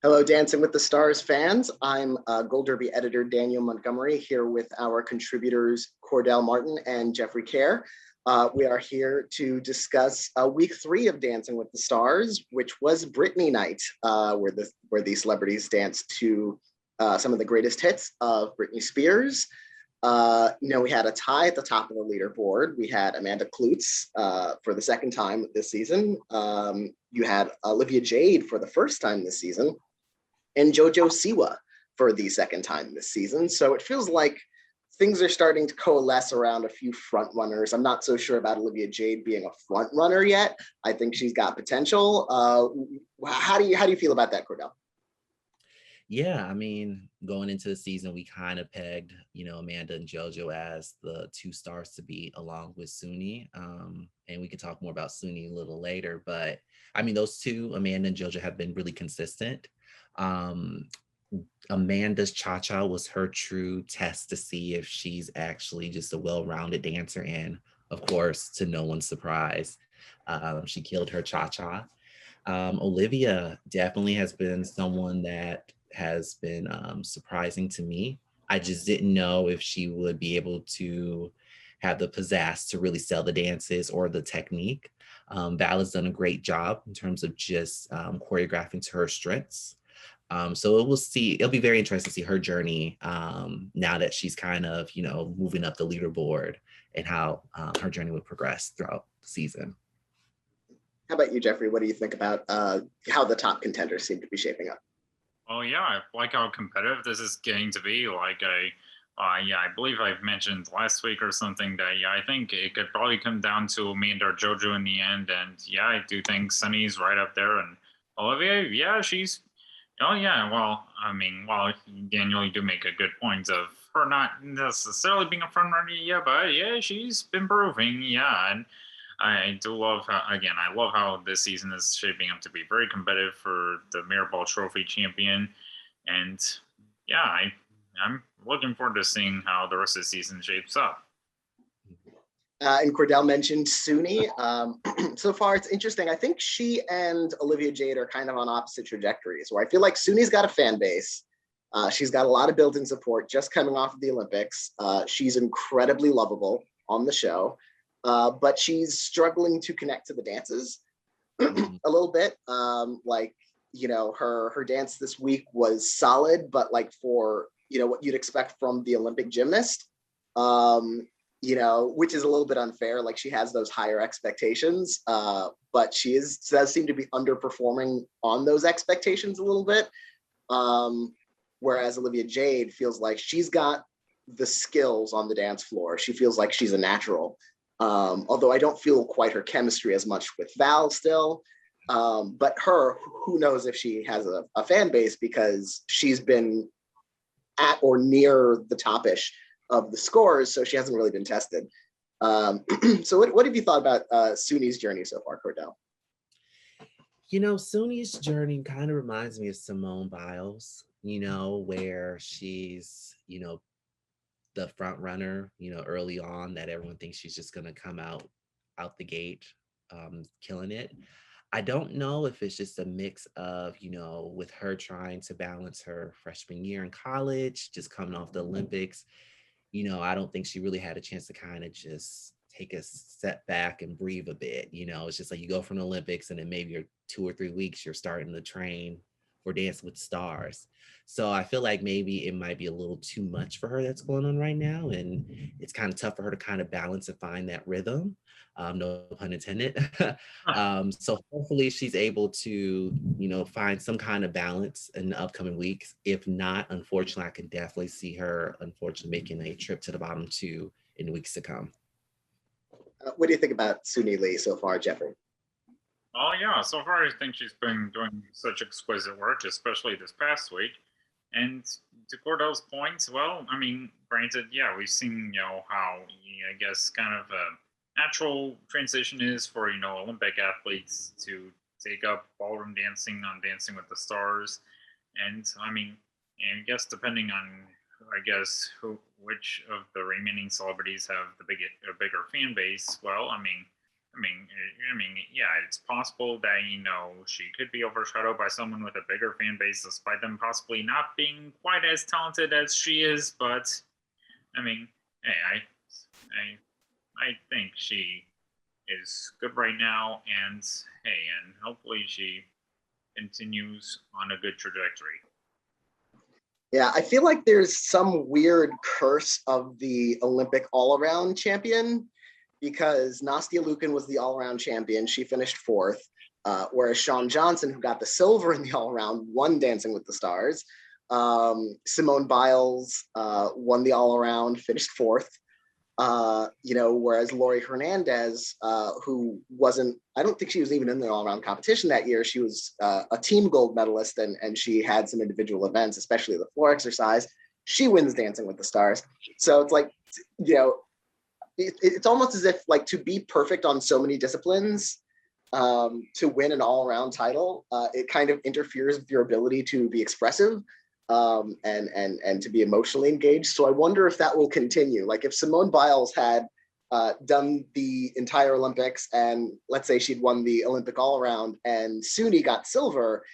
Hello, Dancing with the Stars fans. I'm Gold Derby editor Daniel Montgomery here with our contributors Cordell Martin and Jeffrey Kare. We are here to discuss week 3 of Dancing with the Stars, which was Britney Night, where the celebrities danced to some of the greatest hits of Britney Spears. We had a tie at the top of the leaderboard. We had Amanda Kloots for the second time this season. You had Olivia Jade for the first time this season, and JoJo Siwa for the second time this season. So it feels like things are starting to coalesce around a few front runners. I'm not so sure about Olivia Jade being a front runner yet. I think she's got potential. How do you feel about that, Cordell? Yeah, I mean, going into the season, we kind of pegged, Amanda and JoJo as the two stars to beat along with Suni. And we can talk more about Suni a little later. But I mean, those two, Amanda and JoJo, have been really consistent. Amanda's cha-cha was her true test to see if she's actually just a well-rounded dancer. And of course, to no one's surprise, she killed her cha-cha. Olivia definitely has been someone that has been surprising to me. I just didn't know if she would be able to have the pizzazz to really sell the dances or the technique. Val has done a great job in terms of just choreographing to her strengths. So it'll be very interesting to see her journey now that she's kind of, moving up the leaderboard and how her journey would progress throughout the season. How about you, Jeffrey? What do you think about how the top contenders seem to be shaping up? Oh yeah, I like how competitive this is getting to be. I believe I've mentioned last week or something that I think it could probably come down to Amanda or JoJo in the end, and I do think Sunny's right up there, and Olivia, she's. Oh yeah, well, I mean, Daniel, you do make a good point of her not necessarily being a front runner yet, but she's been proving, and I do love I love how this season is shaping up to be very competitive for the Mirrorball Trophy champion, and I'm looking forward to seeing how the rest of the season shapes up. And Cordell mentioned Suni. So far, it's interesting. I think she and Olivia Jade are kind of on opposite trajectories, where I feel like Suni's got a fan base. She's got a lot of built-in support just coming off of the Olympics. She's incredibly lovable on the show, but she's struggling to connect to the dances a little bit. Her dance this week was solid, but like for, what you'd expect from the Olympic gymnast. Which is a little bit unfair. Like she has those higher expectations, but she does seem to be underperforming on those expectations a little bit. Whereas Olivia Jade feels like she's got the skills on the dance floor. She feels like she's a natural. Although I don't feel quite her chemistry as much with Val still. But who knows if she has a fan base, because she's been at or near the top-ish of the scores, so she hasn't really been tested. So what have you thought about Suni's journey so far, Cordell? Suni's journey kind of reminds me of Simone Biles, where she's, the front runner, early on, that everyone thinks she's just going to come out the gate, killing it. I don't know if it's just a mix of, with her trying to balance her freshman year in college, just coming off the Olympics. I don't think she really had a chance to kind of just take a step back and breathe a bit. It's just like you go from the Olympics and then maybe you're 2 or 3 weeks, you're starting to train for Dancing with Stars. So I feel like maybe it might be a little too much for her that's going on right now. And it's kind of tough for her to kind of balance and find that rhythm. No pun intended. So hopefully she's able to, find some kind of balance in the upcoming weeks. If not, unfortunately, I can definitely see her, unfortunately, making a trip to the bottom 2 in the weeks to come. What do you think about Suni Lee so far, Jeffrey? Oh yeah, so far I think she's been doing such exquisite work, especially this past week. And to Cordell's points, well, I mean, granted, we've seen, how I guess kind of a natural transition is for, Olympic athletes to take up ballroom dancing on Dancing with the Stars. And I mean, I guess depending on, which of the remaining celebrities have a bigger fan base, well, I mean, Yeah, it's possible that she could be overshadowed by someone with a bigger fan base, despite them possibly not being quite as talented as she is. But I mean, hey, I think she is good right now, and hey, and hopefully she continues on a good trajectory. Yeah, I feel like there's some weird curse of the Olympic all-around champion, because Nastia Liukin was the all-around champion. She finished fourth, whereas Shawn Johnson, who got the silver in the all-around, won Dancing with the Stars. Simone Biles won the all-around, finished fourth. Whereas Laurie Hernandez, who wasn't, I don't think she was even in the all-around competition that year. She was a team gold medalist, and she had some individual events, especially the floor exercise. She wins Dancing with the Stars. So it's like, it's almost as if, like, to be perfect on so many disciplines, to win an all-around title, it kind of interferes with your ability to be expressive, and to be emotionally engaged. So I wonder if that will continue. Like, if Simone Biles had done the entire Olympics, and let's say she'd won the Olympic all-around and Suni got silver,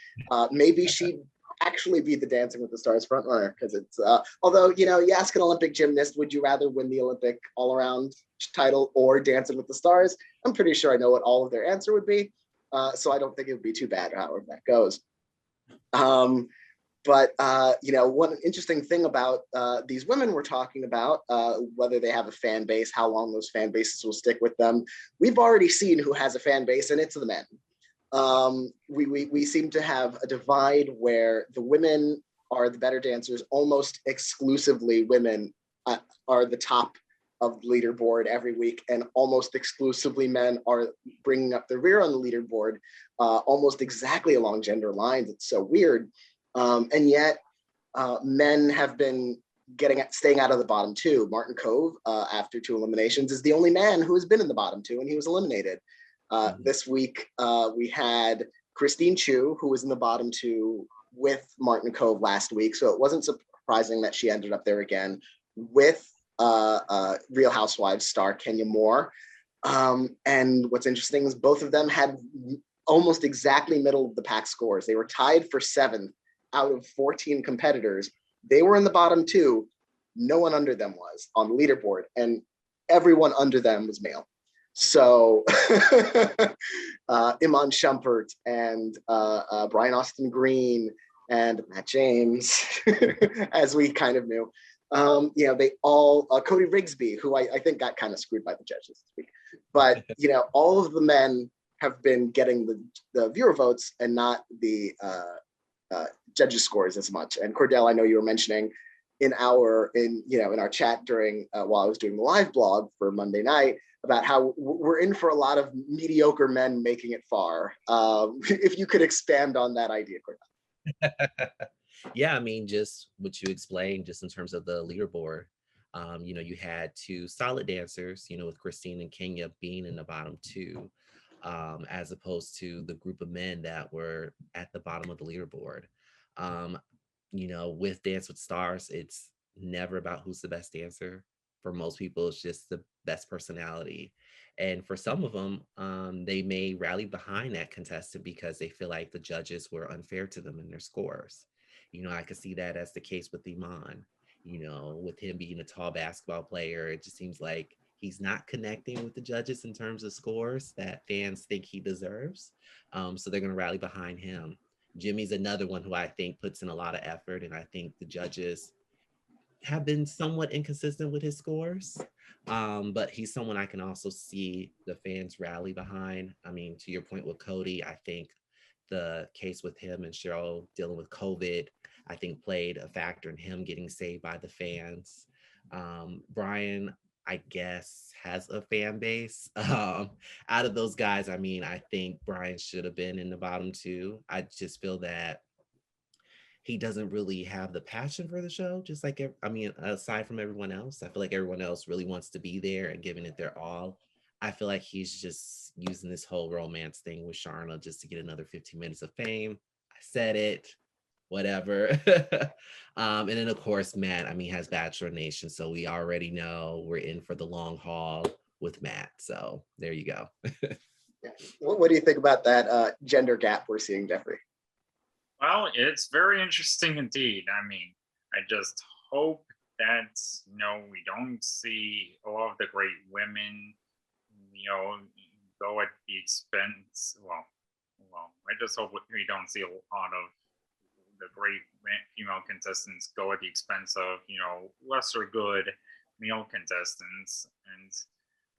maybe she'd actually be the Dancing with the Stars frontrunner. Because it's although you ask an Olympic gymnast, would you rather win the Olympic all-around title or Dancing with the Stars? I'm pretty sure I know what all of their answer would be, so I don't think it would be too bad however that goes. But one interesting thing about these women we're talking about, whether they have a fan base, how long those fan bases will stick with them, we've already seen who has a fan base, and it's the men. We seem to have a divide where the women are the better dancers. Almost exclusively women are the top of the leaderboard every week, and almost exclusively men are bringing up the rear on the leaderboard, almost exactly along gender lines. It's so weird. And yet men have been staying out of the bottom two. Martin Kove, after 2 eliminations, is the only man who has been in the bottom two, and he was eliminated. This week, we had Christine Chu, who was in the bottom two with Martin Kove last week. So it wasn't surprising that she ended up there again with Real Housewives star Kenya Moore. And what's interesting is both of them had almost exactly middle of the pack scores. They were tied for 7th out of 14 competitors. They were in the bottom two. No one under them was on the leaderboard, and everyone under them was male. So Iman Shumpert and Brian Austin Green and Matt James, as we kind of knew, they all, Cody Rigsby, who I think got kind of screwed by the judges this week. But, all of the men have been getting the viewer votes and not the judges scores as much. And Cordell, I know you were mentioning in our chat during while I was doing the live blog for Monday night about how we're in for a lot of mediocre men making it far. If you could expand on that idea, Cordell. Yeah, I mean, just what you explained, just in terms of the leaderboard. You had 2 solid dancers, with Christine and Kenya being in the bottom 2, as opposed to the group of men that were at the bottom of the leaderboard. With Dance with Stars, it's never about who's the best dancer. For most people, it's just the best personality. And for some of them, they may rally behind that contestant because they feel like the judges were unfair to them in their scores. I could see that as the case with Iman. With him being a tall basketball player, it just seems like he's not connecting with the judges in terms of scores that fans think he deserves. So they're going to rally behind him. Jimmy's another one who I think puts in a lot of effort, and I think the judges have been somewhat inconsistent with his scores. But he's someone I can also see the fans rally behind. I mean, to your point with Cody, I think the case with him and Cheryl dealing with COVID, I think played a factor in him getting saved by the fans. Brian, I guess, has a fan base. Out of those guys, I mean, I think Brian should have been in the bottom 2. I just feel that he doesn't really have the passion for the show, just like, aside from everyone else. I feel like everyone else really wants to be there and giving it their all. I feel like he's just using this whole romance thing with Sharna just to get another 15 minutes of fame. I said it, whatever. And then, of course, Matt, has Bachelor Nation, so we already know we're in for the long haul. with Matt. So there you go. Yeah. What do you think about that gender gap we're seeing, Jeffrey? Well, it's very interesting indeed. I mean, I just hope that, we don't see a lot of the great women, go at the expense. Well, I just hope we don't see a lot of the great female contestants go at the expense of, lesser good male contestants. And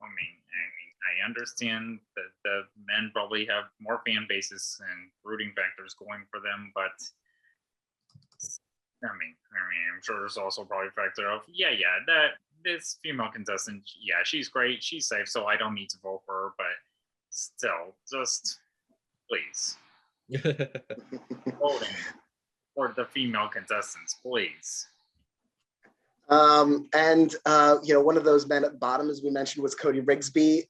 I understand that the men probably have more fan bases and rooting factors going for them, but I'm sure there's also probably a factor of, that this female contestant, she's great, she's safe, so I don't need to vote for her, but still, just please voting for the female contestants, please. One of those men at the bottom, as we mentioned, was Cody Rigsby.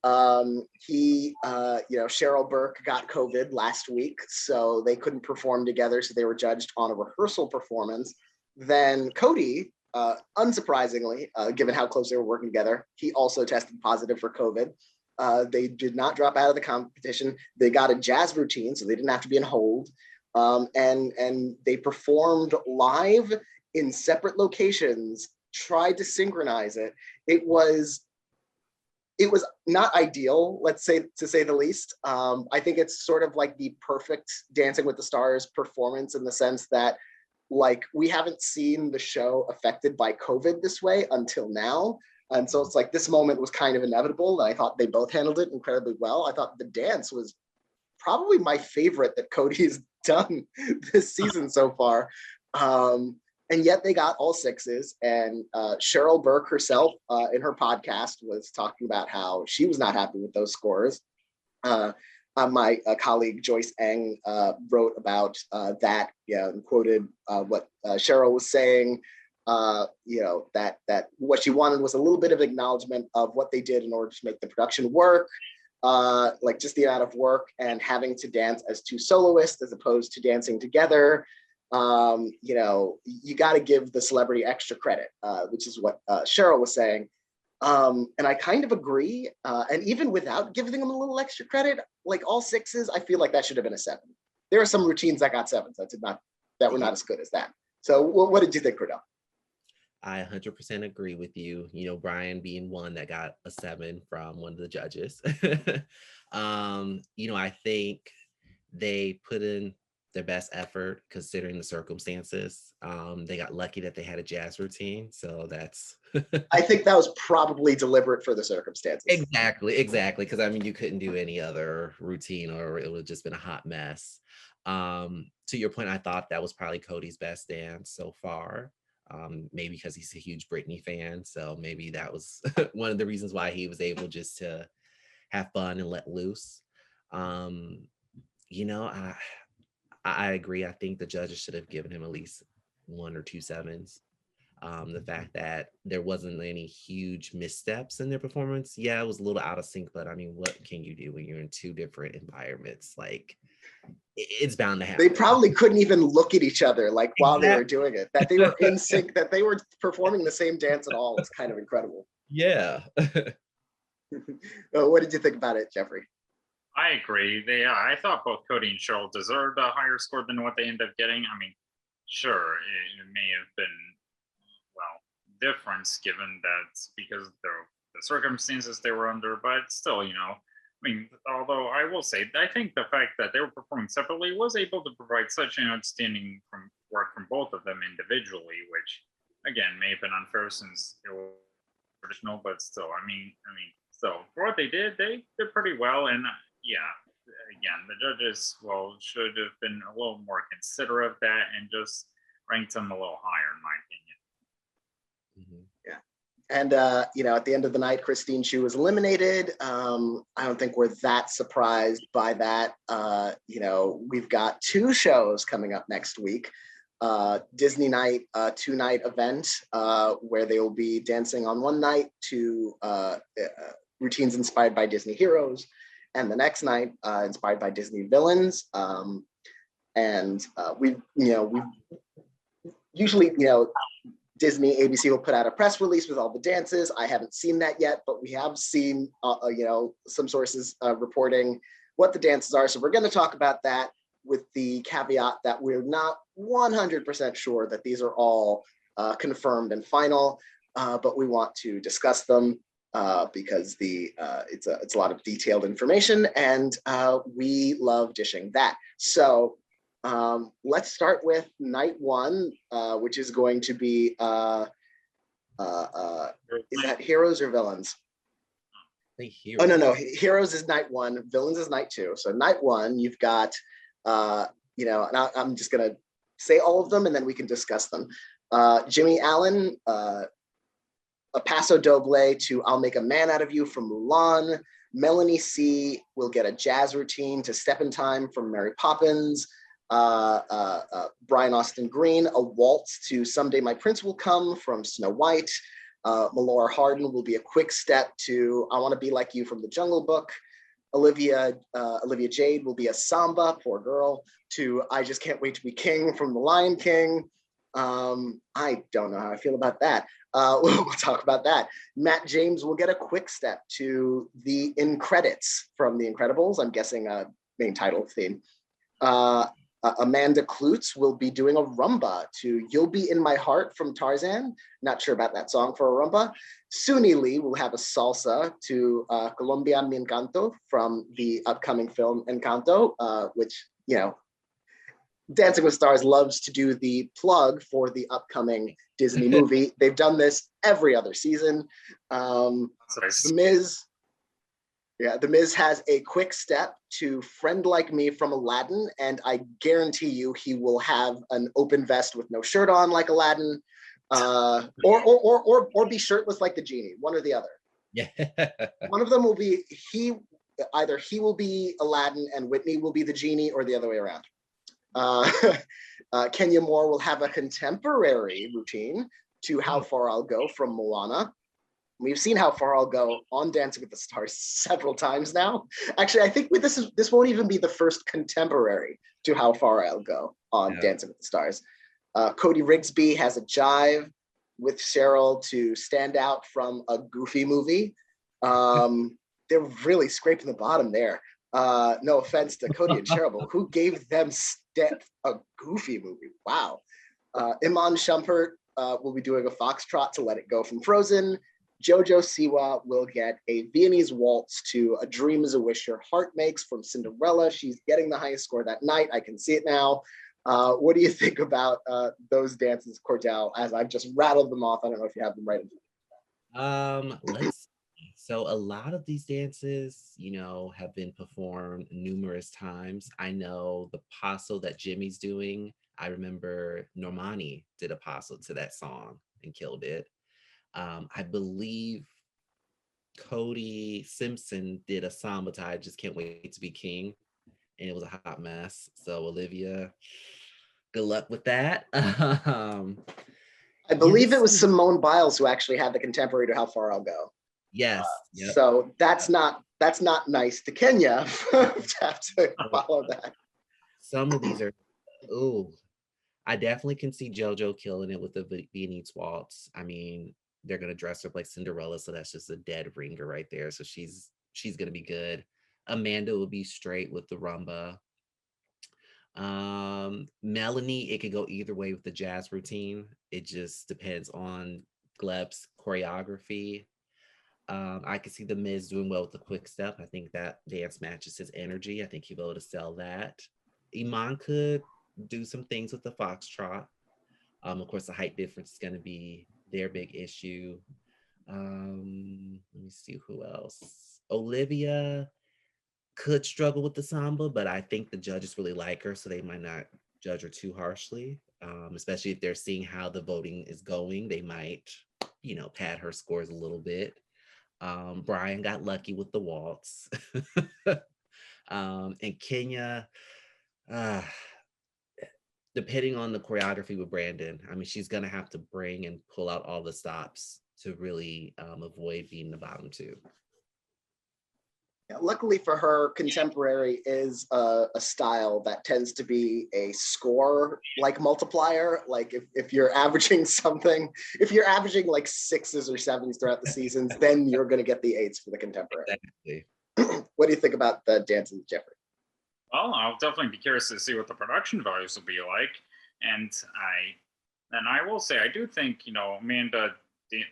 Cheryl Burke got COVID last week, so they couldn't perform together, so they were judged on a rehearsal performance. Then Cody, unsurprisingly, given how close they were working together, he also tested positive for COVID. They did not drop out of the competition. They got a jazz routine, so they didn't have to be in hold. And they performed live in separate locations, tried to synchronize it. It was not ideal, let's say, to say the least. I think it's sort of like the perfect Dancing with the Stars performance in the sense that, like, we haven't seen the show affected by COVID this way until now. And so it's like this moment was kind of inevitable. And I thought they both handled it incredibly well. I thought the dance was probably my favorite that Cody's done this season so far. And yet they got all sixes. And Cheryl Burke herself in her podcast was talking about how she was not happy with those scores. My colleague Joyce Eng wrote about that, and quoted what Cheryl was saying, that what she wanted was a little bit of acknowledgement of what they did in order to make the production work, like just the amount of work and having to dance as two soloists as opposed to dancing together. You got to give the celebrity extra credit, which is what Cheryl was saying. And I kind of agree. And even without giving them a little extra credit, like all sixes, I feel like that should have been a 7. There are some routines that got 7s that were not as good as that. So what did you think, Cordell? I 100% agree with you. Brian being one that got a 7 from one of the judges. I think they put in their best effort considering the circumstances. They got lucky that they had a jazz routine, so that's I think that was probably deliberate for the circumstances. Exactly, because you couldn't do any other routine or it would have just been a hot mess. To your point, I thought that was probably Cody's best dance so far. Maybe because he's a huge Britney fan, so maybe that was one of the reasons why he was able just to have fun and let loose. I agree. I think the judges should have given him at least 1 or 2 7s. The fact that there wasn't any huge missteps in their performance, it was a little out of sync, but what can you do when you're in 2 different environments? Like, it's bound to happen. They probably couldn't even look at each other while they were doing it. That they were in sync, that they were performing the same dance at all is kind of incredible. Yeah. What did you think about it, Jeffrey? I agree. I thought both Cody and Cheryl deserved a higher score than what they ended up getting. Sure, it may have been, difference given that because of the circumstances they were under, but still, although I will say, I think the fact that they were performing separately was able to provide such an outstanding work from both of them individually, which again may have been unfair since it was traditional, but still, so for what they did pretty well. And again, the judges should have been a little more considerate of that and just ranked them a little higher, in my opinion. Mm-hmm. Yeah. And, at the end of the night, Christine Chu was eliminated. I don't think we're that surprised by that. We've got 2 shows coming up next week. Disney Night, 2-night event where they will be dancing on one night to routines inspired by Disney heroes, and the next night inspired by Disney villains. And we've usually, Disney, ABC will put out a press release with all the dances. I haven't seen that yet, but we have seen, some sources reporting what the dances are. So we're going to talk about that with the caveat that we're not 100% sure that these are all confirmed and final, but we want to discuss them because it's a lot of detailed information, and we love dishing that. So let's start with night one, which is going to be, is that heroes or villains? Oh, no, heroes is night one, villains is night two. So night one, you've got, and I'm just gonna say all of them and then we can discuss them. Jimmy Allen, a Paso Doble to I'll Make a Man Out of You from Mulan. Melanie C will get a jazz routine to Step in Time from Mary Poppins. Brian Austin Green, a waltz to Someday My Prince Will Come from Snow White. Melora Hardin will be a quick step to I Want to Be Like You from The Jungle Book. Olivia Jade will be a samba, poor girl, to I Just Can't Wait to Be King from The Lion King. I don't know how I feel about that. We'll talk about that. Matt James will get a quick step to the in credits from The Incredibles. I'm guessing a main title theme. Amanda Klutz will be doing a rumba to You'll Be in My Heart from Tarzan. Not sure about that song for a rumba. Suni Lee will have a salsa to Colombia Mi Encanto from the upcoming film Encanto, which, Dancing with Stars loves to do the plug for the upcoming Disney movie. They've done this every other season. The Miz has a quick step to Friend Like Me from Aladdin, and I guarantee you he will have an open vest with no shirt on like Aladdin, or be shirtless like the genie, one or the other. Yeah. One of them will be either he will be Aladdin and Whitney will be the genie, or the other way around. Kenya Moore will have a contemporary routine to How Far I'll Go from Moana. We've seen How Far I'll Go on Dancing with the Stars several times now. Actually, I think this won't even be the first contemporary to How Far I'll Go on Dancing with the Stars. Cody Rigsby has a jive with Cheryl to Stand Out from a Goofy movie. They're really scraping the bottom there. No offense to Cody and Cheryl, but who gave them a Goofy movie? Wow. Iman Shumpert will be doing a foxtrot to Let It Go from Frozen. Jojo Siwa will get a Viennese waltz to A Dream is a Wish Your Heart Makes from Cinderella. She's getting the highest score that night. I can see it now. What do you think about those dances, Cordell, as I've just rattled them off? I don't know if you have them right. So a lot of these dances, have been performed numerous times. I know the paso that Jimmy's doing. I remember Normani did a paso to that song and killed it. I believe Cody Simpson did a samba to I Just Can't Wait to Be King, and it was a hot mess. So Olivia, good luck with that. I believe it was Simone Biles who actually had the contemporary to How Far I'll Go. Yes. Yep. So that's not nice to Kenya to have to follow that. Some of these are, I definitely can see JoJo killing it with the Viennese waltz. I mean, they're gonna dress her up like Cinderella, so that's just a dead ringer right there. So she's gonna be good. Amanda will be straight with the rumba. Melanie, it could go either way with the jazz routine. It just depends on Gleb's choreography. I could see the Miz doing well with the quick step. I think that dance matches his energy. I think he'll be able to sell that. Iman could do some things with the foxtrot. Of course, the height difference is going to be their big issue. Let me see who else. Olivia could struggle with the samba, but I think the judges really like her, so they might not judge her too harshly. Especially if they're seeing how the voting is going, they might, pad her scores a little bit. Brian got lucky with the waltz. And Kenya, depending on the choreography with Brandon, I mean, she's going to have to bring and pull out all the stops to really avoid being the bottom two. Luckily for her, contemporary is a style that tends to be a score like multiplier. Like if you're averaging something, if you're averaging like 6s or 7s throughout the seasons, then you're going to get the 8s for the contemporary. Exactly. What do you think about the dances, Jeffrey? Well, I'll definitely be curious to see what the production values will be like, and I will say I do think Amanda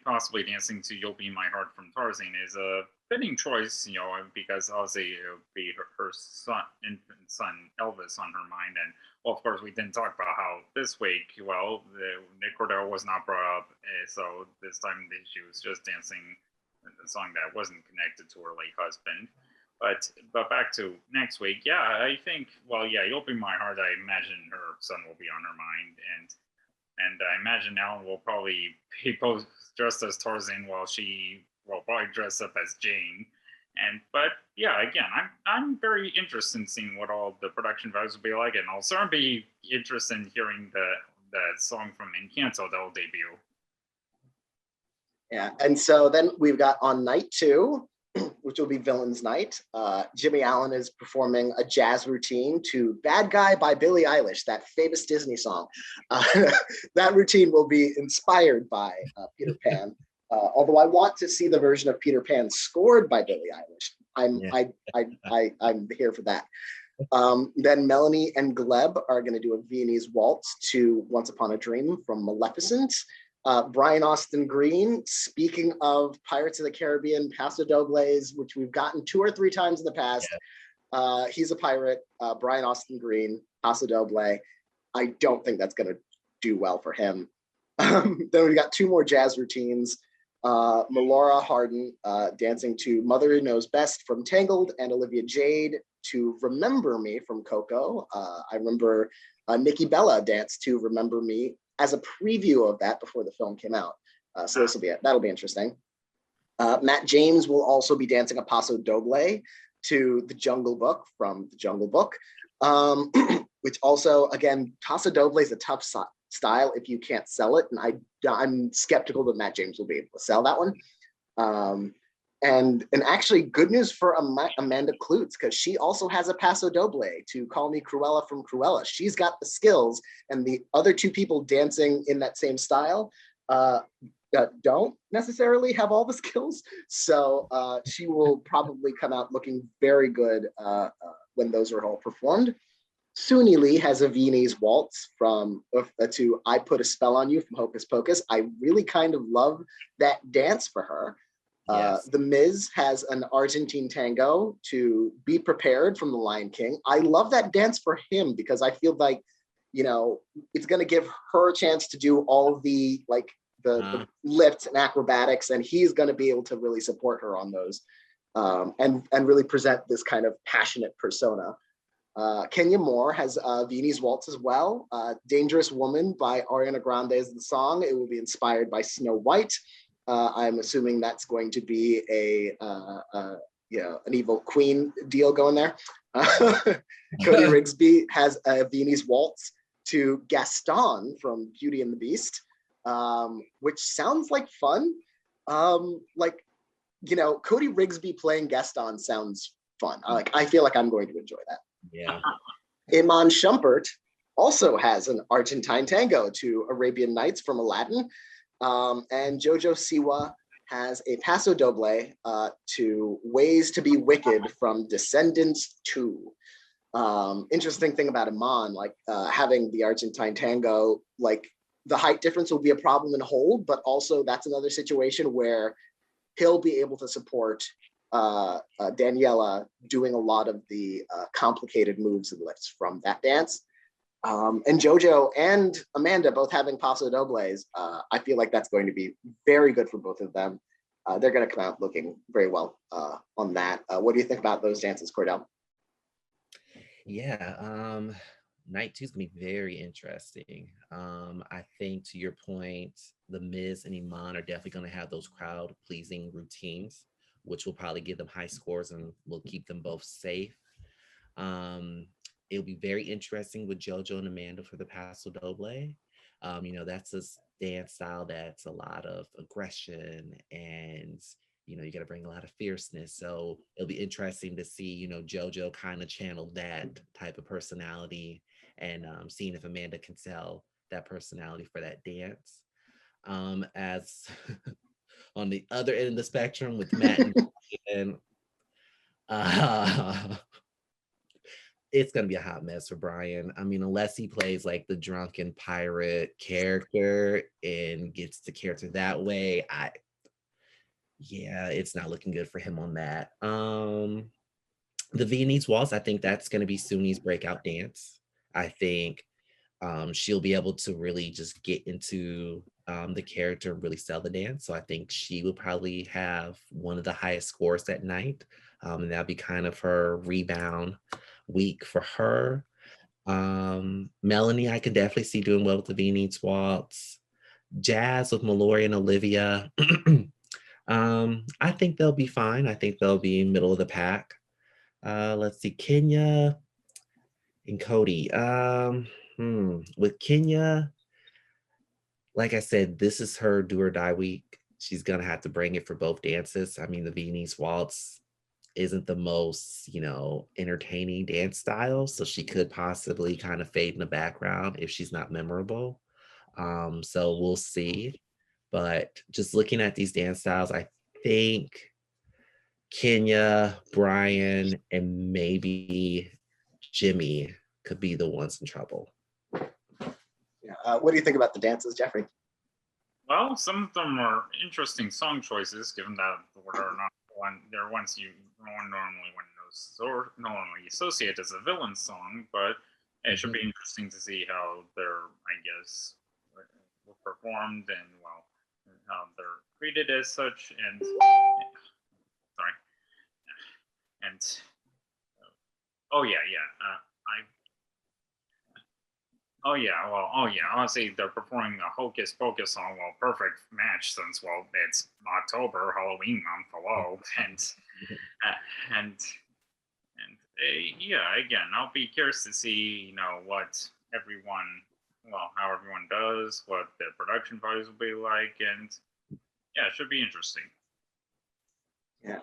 possibly dancing to "You'll Be My Heart" from Tarzan is a fitting choice, because obviously it would be her son, infant son Elvis on her mind, and well, of course we didn't talk about how this week, Nick Cordell was not brought up, so this time she was just dancing a song that wasn't connected to her late husband. But back to next week, yeah, I think "You'll Be My Heart." I imagine her son will be on her mind, and I imagine Alan will probably be both dressed as Tarzan while she will probably dress up as Jane. But yeah, again, I'm very interested in seeing what all the production values will be like, and I'll certainly be interested in hearing the song from Encanto that will debut. Yeah, and so then we've got on night 2, which will be Villains Night. Jimmy Allen is performing a jazz routine to "Bad Guy" by Billie Eilish, that famous Disney song. That routine will be inspired by Peter Pan. Although I want to see the version of Peter Pan scored by Billie Eilish. I'm here for that. Then Melanie and Gleb are going to do a Viennese waltz to "Once Upon a Dream" from Maleficent. Brian Austin Green, speaking of Pirates of the Caribbean, Paso Dobles, which we've gotten 2 or 3 times in the past. He's a pirate. Brian Austin Green, Paso Doble. I don't think that's going to do well for him. Then we've got 2 more jazz routines. Melora Hardin dancing to "Mother Who Knows Best" from Tangled, and Olivia Jade to "Remember Me" from Coco. I remember Nikki Bella danced to "Remember Me" as a preview of that before the film came out. So that'll be interesting. Matt James will also be dancing a Paso Doble to "The Jungle Book" from The Jungle Book, which also, again, Paso Doble is a tough style if you can't sell it, and I'm skeptical that Matt James will be able to sell that one. And actually, good news for Amanda Klutz, because she also has a Paso Doble to "Call Me Cruella" from Cruella. She's got the skills, and the other 2 people dancing in that same style don't necessarily have all the skills. So she will probably come out looking very good when those are all performed. Suni Lee has a Viennese waltz to "I Put a Spell on You" from Hocus Pocus. I really kind of love that dance for her. Yes. The Miz has an Argentine tango to "Be Prepared" from The Lion King. I love that dance for him because I feel like, it's going to give her a chance to do all of the lifts and acrobatics, and he's going to be able to really support her on those and really present this kind of passionate persona. Kenya Moore has Viennese waltz as well. "Dangerous Woman" by Ariana Grande is the song. It will be inspired by Snow White. I'm assuming that's going to be an evil queen deal going there. Cody Rigsby has a Viennese waltz to "Gaston" from Beauty and the Beast, which sounds like fun. Cody Rigsby playing Gaston sounds fun. I feel like I'm going to enjoy that. Yeah. Iman Shumpert also has an Argentine tango to "Arabian Nights" from Aladdin. And Jojo Siwa has a Paso Doble to "Ways to Be Wicked" from Descendants 2. Interesting thing about Iman, having the Argentine tango, the height difference will be a problem in hold, but also that's another situation where he'll be able to support Daniela doing a lot of the complicated moves and lifts from that dance. And Jojo and Amanda both having Paso Dobles, I feel like that's going to be very good for both of them. They're going to come out looking very well on that. What do you think about those dances, Cordell? Yeah, night 2 is going to be very interesting. I think, to your point, the Miz and Iman are definitely going to have those crowd-pleasing routines, which will probably give them high scores and will keep them both safe. It'll be very interesting with Jojo and Amanda for the Paso Doble. That's a dance style that's a lot of aggression and, you got to bring a lot of fierceness. So it'll be interesting to see, JoJo kind of channel that type of personality, and seeing if Amanda can sell that personality for that dance. As on the other end of the spectrum with Matt and Brian, it's gonna be a hot mess for Brian. I mean, unless he plays like the drunken pirate character and gets the character that way, it's not looking good for him on that. The Viennese Waltz, I think that's gonna be Suni's breakout dance. I think she'll be able to really just get into the character and really sell the dance. So I think she will probably have one of the highest scores that night. And that'll be kind of her rebound week for her. Melanie, I could definitely see doing well with the Viennese Waltz. Jazz with Mallory and Olivia. I think they'll be fine. I think they'll be middle of the pack. Let's see, Kenya and Cody. With Kenya, like I said, this is her do or die week. She's gonna have to bring it for both dances. I mean, the Viennese Waltz isn't the most, entertaining dance style, so she could possibly kind of fade in the background if she's not memorable. So we'll see. But just looking at these dance styles, I think Kenya, Brian, and maybe Jimmy could be the ones in trouble. What do you think about the dances, Jeffrey? Well, some of them are interesting song choices, given that they're ones you normally associate as a villain song, but it should be interesting to see how they're, were performed and how they're treated as such. And honestly, they're performing a Hocus Pocus song. Well, perfect match since it's October, Halloween month. Hello, again, I'll be curious to see what how everyone does, what the production values will be like, and it should be interesting. Yeah,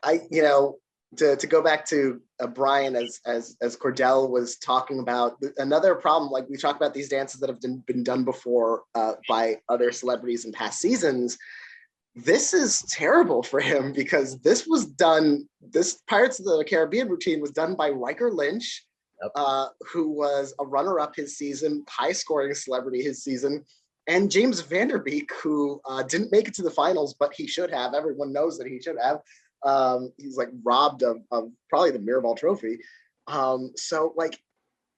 to go back to Brian, as Cordell was talking about, another problem, like we talk about these dances that have been done before by other celebrities in past seasons. This is terrible for him because this Pirates of the Caribbean routine was done by Riker Lynch, who was a runner-up his season, high-scoring celebrity his season, and James Vanderbeek, who didn't make it to the finals, but he should have. Everyone knows that he should have. He's like robbed of probably the Mirabal Trophy. So like,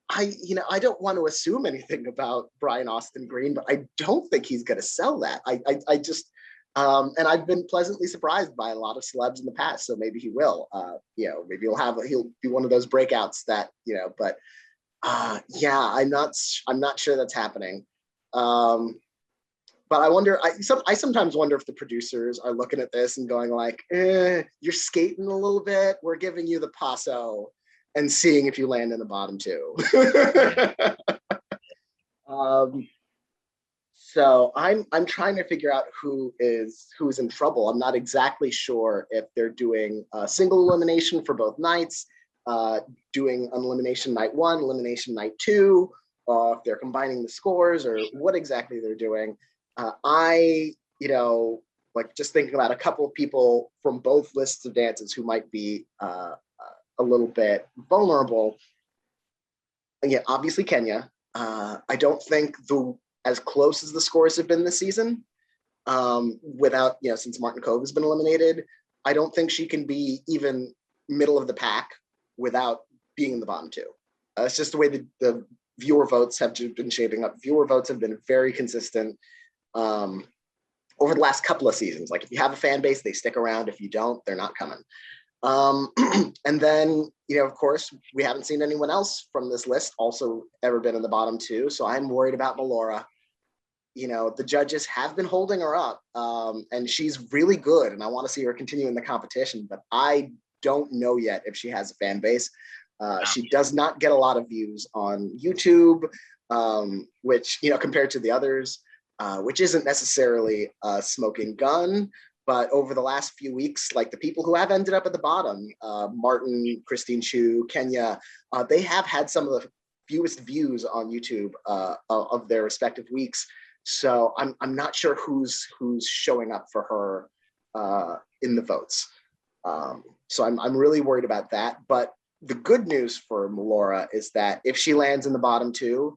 I don't want to assume anything about Brian Austin Green, but I don't think he's going to sell that. I just, and I've been pleasantly surprised by a lot of celebs in the past. So maybe he will, maybe he'll be one of those breakouts that, but I'm not sure that's happening. But I wonder, I sometimes wonder if the producers are looking at this and going like, you're skating a little bit. We're giving you the paso and seeing if you land in the bottom two. So I'm trying to figure out who's in trouble. I'm not exactly sure if they're doing a single elimination for both nights, doing an elimination night 1, elimination night 2, if they're combining the scores or what exactly they're doing. Just thinking about a couple of people from both lists of dances who might be a little bit vulnerable. Yeah, obviously Kenya. I don't think as close as the scores have been this season, without, since Martin Kove has been eliminated, I don't think she can be even middle of the pack without being in the bottom 2. It's just the way the viewer votes have been shaping up. Viewer votes have been very consistent over the last couple of seasons. Like if you have a fan base, they stick around. If you don't, they're not coming. And then, of course, we haven't seen anyone else from this list also ever been in the bottom 2. So I'm worried about Melora. The judges have been holding her up, and she's really good. And I want to see her continue in the competition, but I don't know yet if she has a fan base. She does not get a lot of views on YouTube, which, compared to the others, which isn't necessarily a smoking gun, But over the last few weeks, like the people who have ended up at the bottom, Martin, Christine Chu, Kenya, they have had some of the fewest views on YouTube of their respective weeks. So I'm not sure who's showing up for her in the votes. So I'm really worried about that. But the good news for Melora is that if she lands in the bottom two,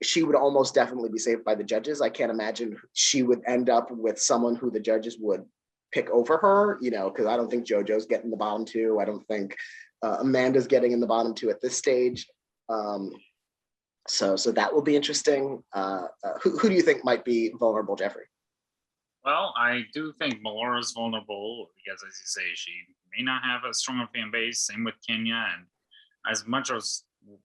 she would almost definitely be saved by the judges. I can't imagine she would end up with someone who the judges would pick over her, because I don't think JoJo's getting the bottom two. I don't think Amanda's getting in the bottom two at this stage. So that will be interesting. Who do you think might be vulnerable, Jeffrey? Well, I do think Melora's vulnerable because, as you say, she may not have a stronger fan base. Same with Kenya, and as much as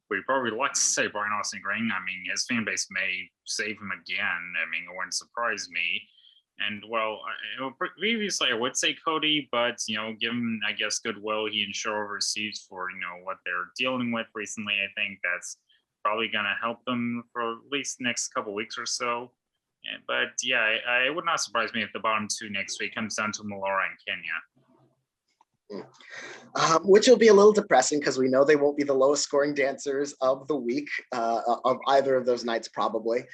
we probably like to say Brian Austin Green, I mean, his fan base may save him again. I mean, it wouldn't surprise me. And well, previously I would say Cody, but given I guess goodwill he and Cheryl received for what they're dealing with recently, I think that's probably gonna help them for at least the next couple weeks or so. But yeah, it would not surprise me if the bottom two next week comes down to Melora and Kenya. Which will be a little depressing because we know they won't be the lowest scoring dancers of the week, of either of those nights, probably.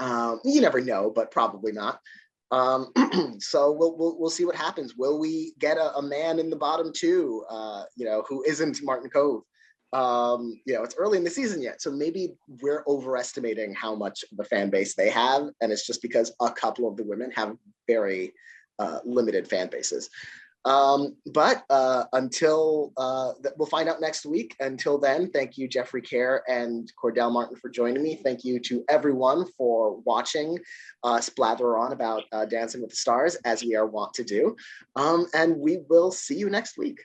You never know, but probably not. So we'll see what happens. Will we get a man in the bottom two, who isn't Martin Cove? It's early in the season yet, so maybe we're overestimating how much of the fan base they have, and it's just because a couple of the women have very limited fan bases. But until we'll find out next week. Until then, thank you, Jeffrey Kare and Cordell Martin, for joining me. Thank you to everyone for watching us blather on about Dancing with the Stars, as we are wont to do. And we will see you next week.